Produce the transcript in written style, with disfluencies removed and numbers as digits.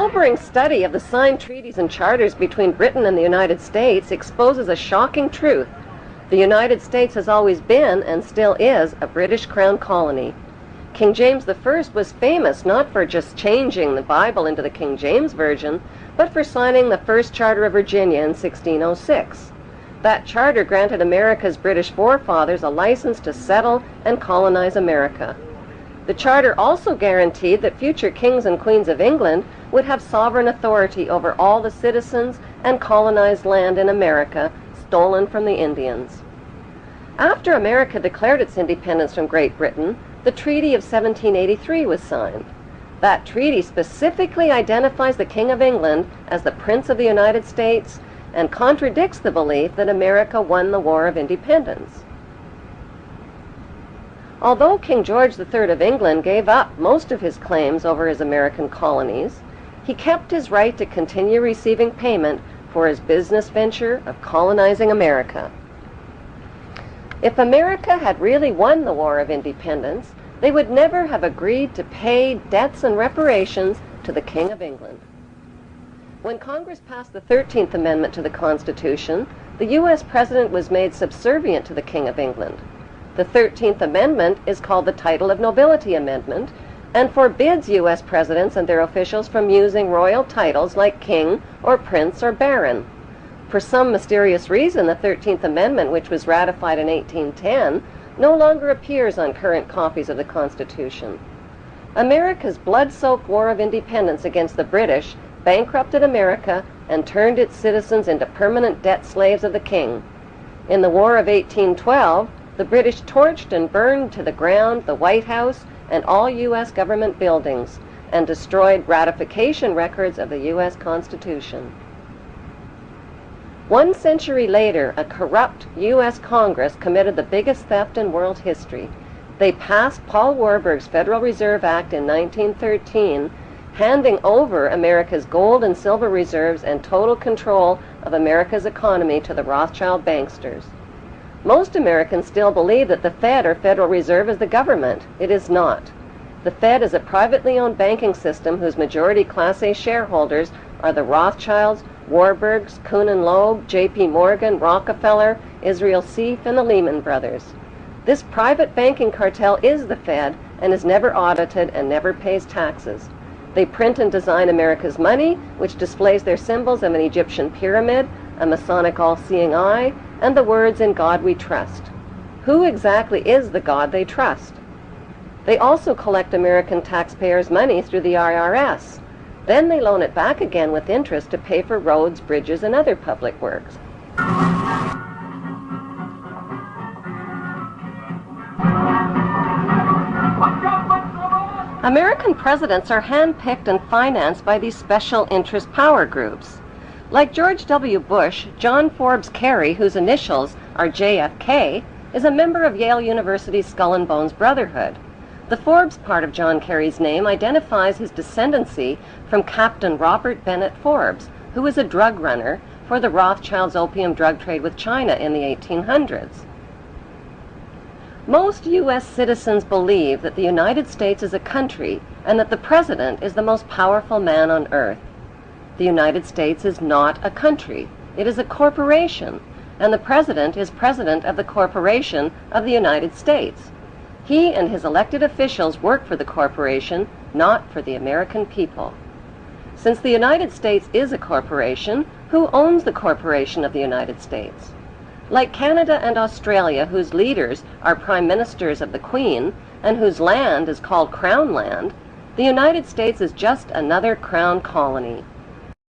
sobering study of the signed treaties and charters between Britain and the United States exposes a shocking truth. The United States has always been, and still is, a British Crown colony. King James I was famous not for just changing the Bible into the King James Version, but for signing the first Charter of Virginia in 1606. That charter granted America's British forefathers a license to settle and colonize America. The charter also guaranteed that future kings and queens of England would have sovereign authority over all the citizens and colonized land in America stolen from the Indians. After America declared its independence from Great Britain, the Treaty of 1783 was signed. That treaty specifically identifies the King of England as the Prince of the United States and contradicts the belief that America won the War of Independence. Although King George III of England gave up most of his claims over his American colonies, he kept his right to continue receiving payment for his business venture of colonizing America. If America had really won the War of Independence, they would never have agreed to pay debts and reparations to the King of England. When Congress passed the 13th Amendment to the Constitution, the U.S. President was made subservient to the King of England. The 13th Amendment is called the Title of Nobility Amendment and forbids U.S. presidents and their officials from using royal titles like king or prince or baron. For some mysterious reason, the 13th Amendment, which was ratified in 1810, no longer appears on current copies of the Constitution. America's blood-soaked War of Independence against the British bankrupted America and turned its citizens into permanent debt slaves of the king. In the War of 1812, the British torched and burned to the ground the White House and all U.S. government buildings and destroyed ratification records of the U.S. Constitution. 1 century later, a corrupt U.S. Congress committed the biggest theft in world history. They passed Paul Warburg's Federal Reserve Act in 1913, handing over America's gold and silver reserves and total control of America's economy to the Rothschild banksters. Most Americans still believe that the Fed, or Federal Reserve, is the government. It is not. The Fed is a privately owned banking system whose majority Class A shareholders are the Rothschilds, Warburgs, Kuhn and Loeb, J.P. Morgan, Rockefeller, Israel Seif, and the Lehman Brothers. This private banking cartel is the Fed and is never audited and never pays taxes. They print and design America's money, which displays their symbols of an Egyptian pyramid, a Masonic all-seeing eye, and the words "In God We Trust." Who exactly is the God they trust? They also collect American taxpayers' money through the IRS. Then they loan it back again with interest to pay for roads, bridges, and other public works. American presidents are handpicked and financed by these special interest power groups. Like George W. Bush, John Forbes Kerry, whose initials are JFK, is a member of Yale University's Skull and Bones Brotherhood. The Forbes part of John Kerry's name identifies his descendancy from Captain Robert Bennett Forbes, who was a drug runner for the Rothschilds' opium drug trade with China in the 1800s. Most U.S. citizens believe that the United States is a country and that the President is the most powerful man on earth. The United States is not a country. It is a corporation, and the President is President of the Corporation of the United States. He and his elected officials work for the corporation, not for the American people. Since the United States is a corporation, who owns the corporation of the United States? Like Canada and Australia, whose leaders are prime ministers of the Queen, and whose land is called Crown Land, the United States is just another Crown colony.